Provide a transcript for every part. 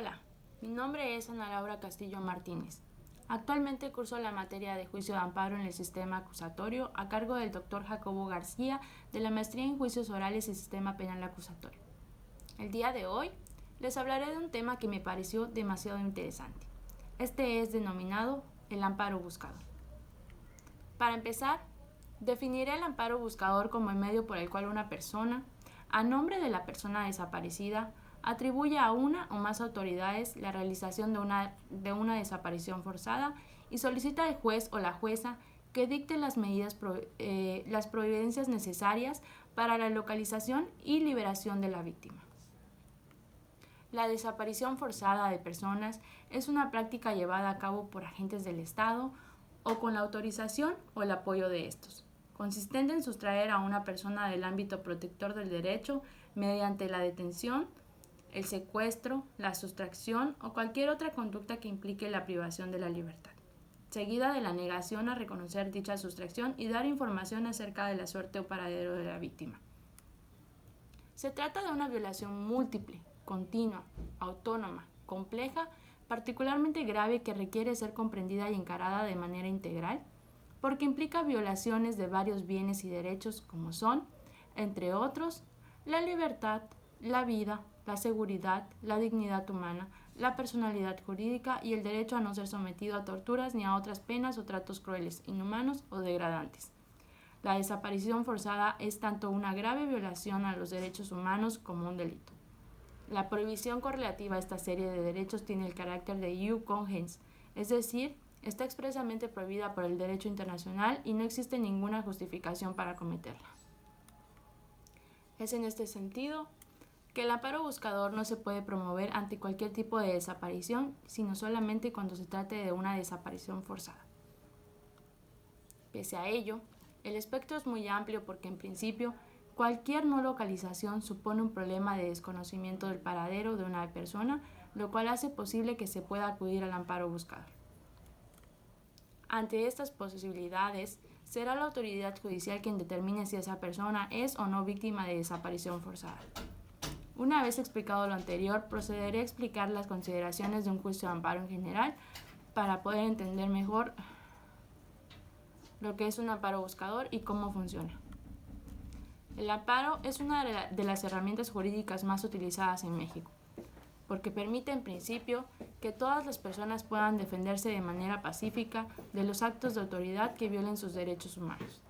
Hola, mi nombre es Ana Laura Castillo Martínez. Actualmente curso la materia de juicio de amparo en el sistema acusatorio a cargo del Dr. Jacobo García de la maestría en juicios orales y sistema penal acusatorio. El día de hoy les hablaré de un tema que me pareció demasiado interesante. Este es denominado el amparo buscador. Para empezar, definiré el amparo buscador como el medio por el cual una persona, a nombre de la persona desaparecida, atribuye a una o más autoridades la realización de una desaparición forzada y solicita al juez o la jueza que dicte las providencias necesarias para la localización y liberación de la víctima. La desaparición forzada de personas es una práctica llevada a cabo por agentes del Estado o con la autorización o el apoyo de estos, consistente en sustraer a una persona del ámbito protector del derecho mediante la detención, el secuestro, la sustracción o cualquier otra conducta que implique la privación de la libertad, seguida de la negación a reconocer dicha sustracción y dar información acerca de la suerte o paradero de la víctima. Se trata de una violación múltiple, continua, autónoma, compleja, particularmente grave que requiere ser comprendida y encarada de manera integral, porque implica violaciones de varios bienes y derechos como son, entre otros, la libertad, la vida, la seguridad, la dignidad humana, la personalidad jurídica y el derecho a no ser sometido a torturas ni a otras penas o tratos crueles, inhumanos o degradantes. La desaparición forzada es tanto una grave violación a los derechos humanos como un delito. La prohibición correlativa a esta serie de derechos tiene el carácter de ius cogens, es decir, está expresamente prohibida por el derecho internacional y no existe ninguna justificación para cometerla. Es en este sentido que el amparo buscador no se puede promover ante cualquier tipo de desaparición, sino solamente cuando se trate de una desaparición forzada. Pese a ello, el espectro es muy amplio porque en principio cualquier no localización supone un problema de desconocimiento del paradero de una persona, lo cual hace posible que se pueda acudir al amparo buscador. Ante estas posibilidades, será la autoridad judicial quien determine si esa persona es o no víctima de desaparición forzada. Una vez explicado lo anterior, procederé a explicar las consideraciones de un juicio de amparo en general para poder entender mejor lo que es un amparo buscador y cómo funciona. El amparo es una de las herramientas jurídicas más utilizadas en México, porque permite en principio que todas las personas puedan defenderse de manera pacífica de los actos de autoridad que violen sus derechos humanos.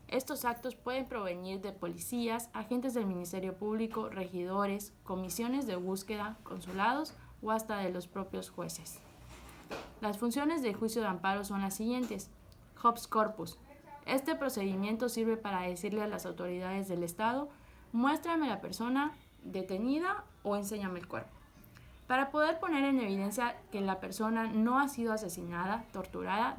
Estos actos pueden provenir de policías, agentes del Ministerio Público, regidores, comisiones de búsqueda, consulados o hasta de los propios jueces. Las funciones del juicio de amparo son las siguientes. Habeas corpus. Este procedimiento sirve para decirle a las autoridades del Estado: muéstrame la persona detenida o enséñame el cuerpo, para poder poner en evidencia que la persona no ha sido asesinada, torturada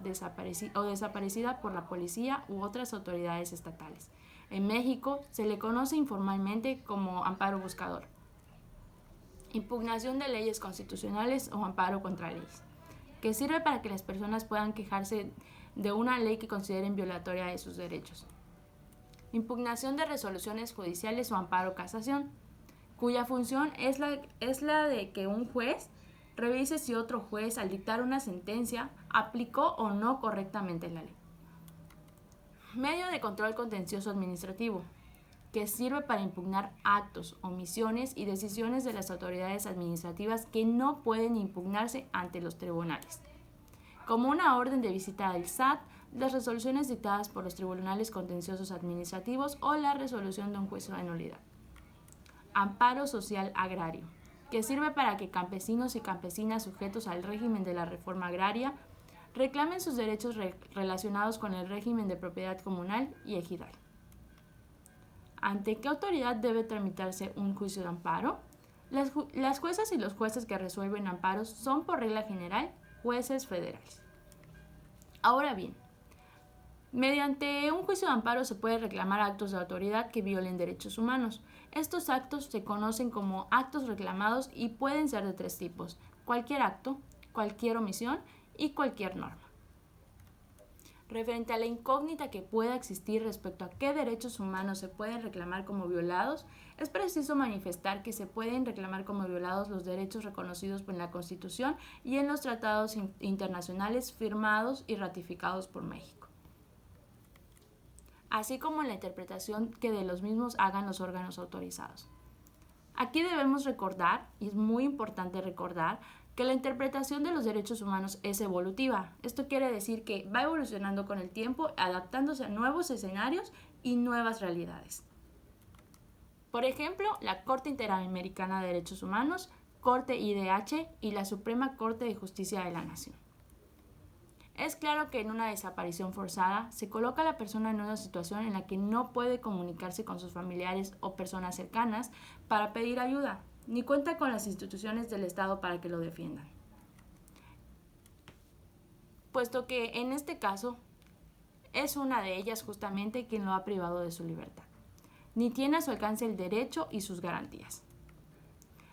o desaparecida por la policía u otras autoridades estatales. En México se le conoce informalmente como amparo buscador. Impugnación de leyes constitucionales o amparo contra leyes, que sirve para que las personas puedan quejarse de una ley que consideren violatoria de sus derechos. Impugnación de resoluciones judiciales o amparo casación, cuya función es la de que un juez revise si otro juez, al dictar una sentencia, aplicó o no correctamente la ley. Medio de control contencioso administrativo, que sirve para impugnar actos, omisiones y decisiones de las autoridades administrativas que no pueden impugnarse ante los tribunales, como una orden de visita del SAT, las resoluciones dictadas por los tribunales contenciosos administrativos o la resolución de un juicio de nulidad. Amparo social agrario, que sirve para que campesinos y campesinas sujetos al régimen de la reforma agraria reclamen sus derechos relacionados con el régimen de propiedad comunal y ejidal. ¿Ante qué autoridad debe tramitarse un juicio de amparo? Las juezas y los jueces que resuelven amparos son, por regla general, jueces federales. Ahora bien, mediante un juicio de amparo se puede reclamar actos de autoridad que violen derechos humanos. Estos actos se conocen como actos reclamados y pueden ser de tres tipos: cualquier acto, cualquier omisión y cualquier norma. Referente a la incógnita que pueda existir respecto a qué derechos humanos se pueden reclamar como violados, es preciso manifestar que se pueden reclamar como violados los derechos reconocidos por la Constitución y en los tratados internacionales firmados y ratificados por México, así como la interpretación que de los mismos hagan los órganos autorizados. Aquí debemos recordar, y es muy importante recordar, que la interpretación de los derechos humanos es evolutiva. Esto quiere decir que va evolucionando con el tiempo, adaptándose a nuevos escenarios y nuevas realidades. Por ejemplo, la Corte Interamericana de Derechos Humanos, Corte IDH y la Suprema Corte de Justicia de la Nación. Es claro que en una desaparición forzada se coloca a la persona en una situación en la que no puede comunicarse con sus familiares o personas cercanas para pedir ayuda, ni cuenta con las instituciones del Estado para que lo defiendan. Puesto que en este caso es una de ellas justamente quien lo ha privado de su libertad, ni tiene a su alcance el derecho y sus garantías.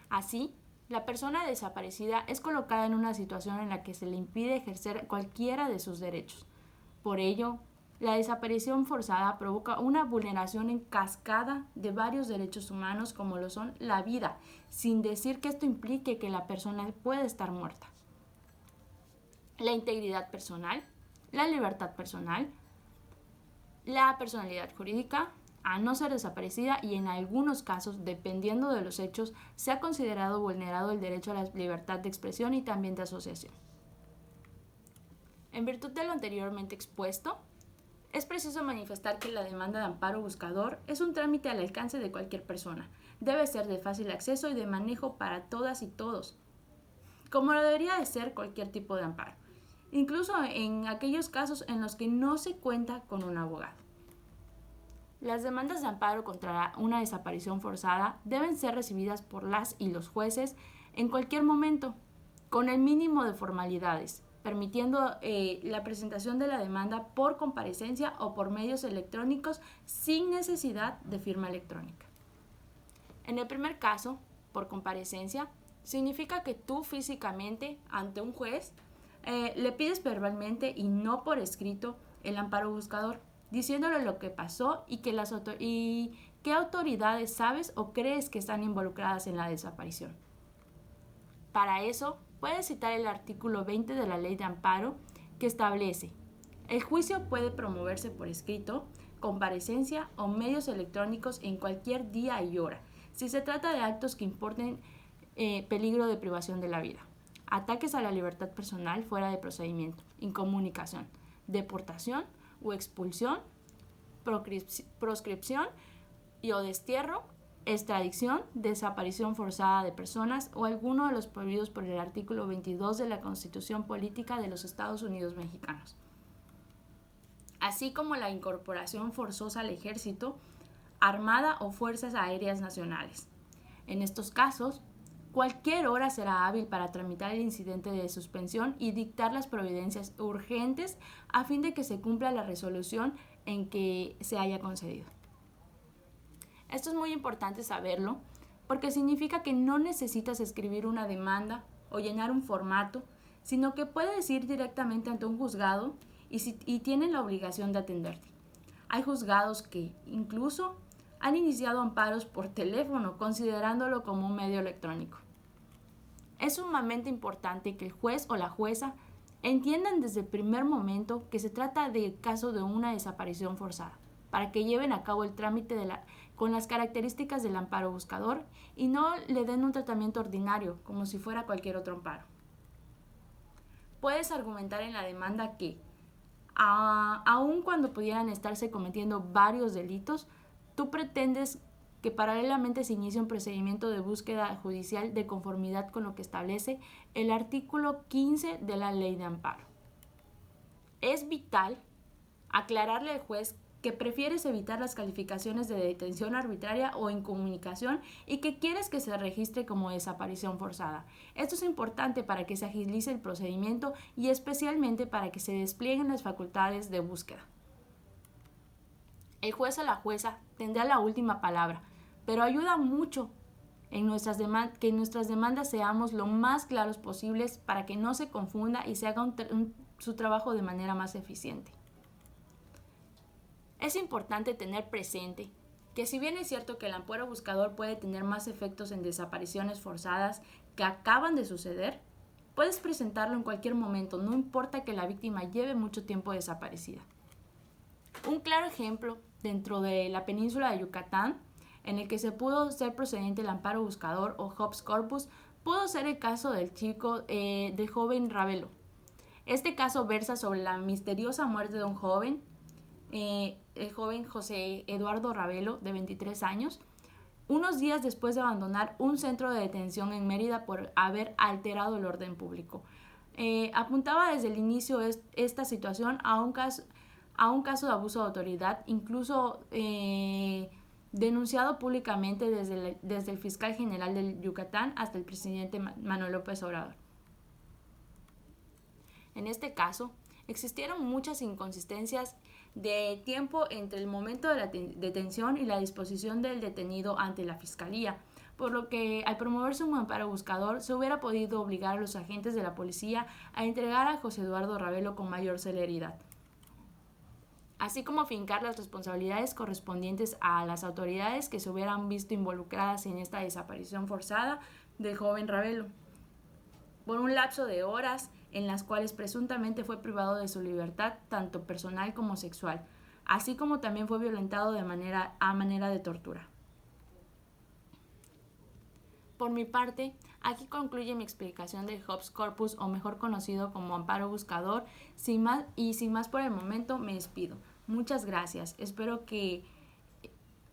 Así, la persona desaparecida es colocada en una situación en la que se le impide ejercer cualquiera de sus derechos. Por ello, la desaparición forzada provoca una vulneración en cascada de varios derechos humanos como lo son la vida, sin decir que esto implique que la persona puede estar muerta. La integridad personal, la libertad personal, la personalidad jurídica, a no ser desaparecida y en algunos casos, dependiendo de los hechos, se ha considerado vulnerado el derecho a la libertad de expresión y también de asociación. En virtud de lo anteriormente expuesto, es preciso manifestar que la demanda de amparo buscador es un trámite al alcance de cualquier persona. Debe ser de fácil acceso y de manejo para todas y todos, como lo debería de ser cualquier tipo de amparo, incluso en aquellos casos en los que no se cuenta con un abogado. Las demandas de amparo contra una desaparición forzada deben ser recibidas por las y los jueces en cualquier momento, con el mínimo de formalidades, permitiendo la presentación de la demanda por comparecencia o por medios electrónicos sin necesidad de firma electrónica. En el primer caso, por comparecencia, significa que tú físicamente ante un juez le pides verbalmente y no por escrito el amparo buscador, diciéndole lo que pasó y qué autoridades sabes o crees que están involucradas en la desaparición. Para eso, puedes citar el artículo 20 de la Ley de Amparo, que establece: el juicio puede promoverse por escrito, comparecencia o medios electrónicos en cualquier día y hora, si se trata de actos que importen peligro de privación de la vida, ataques a la libertad personal fuera de procedimiento, incomunicación, deportación o expulsión, proscripción y o destierro, extradición, desaparición forzada de personas o alguno de los prohibidos por el artículo 22 de la Constitución Política de los Estados Unidos Mexicanos, así como la incorporación forzosa al ejército, armada o fuerzas aéreas nacionales. En estos casos, cualquier hora será hábil para tramitar el incidente de suspensión y dictar las providencias urgentes a fin de que se cumpla la resolución en que se haya concedido. Esto es muy importante saberlo porque significa que no necesitas escribir una demanda o llenar un formato, sino que puedes ir directamente ante un juzgado y tienen la obligación de atenderte. Hay juzgados que incluso han iniciado amparos por teléfono, considerándolo como un medio electrónico. Es sumamente importante que el juez o la jueza entiendan desde el primer momento que se trata del caso de una desaparición forzada, para que lleven a cabo el trámite con las características del amparo buscador y no le den un tratamiento ordinario, como si fuera cualquier otro amparo. Puedes argumentar en la demanda que, aun cuando pudieran estarse cometiendo varios delitos, tú pretendes que paralelamente se inicie un procedimiento de búsqueda judicial de conformidad con lo que establece el artículo 15 de la Ley de Amparo. Es vital aclararle al juez que prefieres evitar las calificaciones de detención arbitraria o incomunicación y que quieres que se registre como desaparición forzada. Esto es importante para que se agilice el procedimiento y especialmente para que se desplieguen las facultades de búsqueda. El juez o la jueza tendrá la última palabra, pero ayuda mucho que en nuestras demandas seamos lo más claros posibles para que no se confunda y se haga su trabajo de manera más eficiente. Es importante tener presente que si bien es cierto que el amparo buscador puede tener más efectos en desapariciones forzadas que acaban de suceder, puedes presentarlo en cualquier momento, no importa que la víctima lleve mucho tiempo desaparecida. Un claro ejemplo dentro de la península de Yucatán, en el que se pudo ser procedente el amparo buscador o habeas corpus, pudo ser el caso del del joven Ravelo. Este caso versa sobre la misteriosa muerte de un joven, el joven José Eduardo Ravelo, de 23 años, unos días después de abandonar un centro de detención en Mérida por haber alterado el orden público. Apuntaba desde el inicio esta situación a un caso de abuso de autoridad, incluso denunciado públicamente desde el fiscal general del Yucatán hasta el presidente Manuel López Obrador. En este caso, existieron muchas inconsistencias de tiempo entre el momento de la detención y la disposición del detenido ante la fiscalía, por lo que al promoverse un amparo buscador se hubiera podido obligar a los agentes de la policía a entregar a José Eduardo Ravelo con mayor celeridad, así como fincar las responsabilidades correspondientes a las autoridades que se hubieran visto involucradas en esta desaparición forzada del joven Ravelo, por un lapso de horas en las cuales presuntamente fue privado de su libertad, tanto personal como sexual, así como también fue violentado a manera de tortura. Por mi parte, aquí concluye mi explicación del habeas corpus, o mejor conocido como amparo buscador. Sin más por el momento, me despido. Muchas gracias. Espero que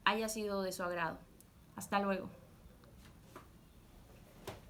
haya sido de su agrado. Hasta luego.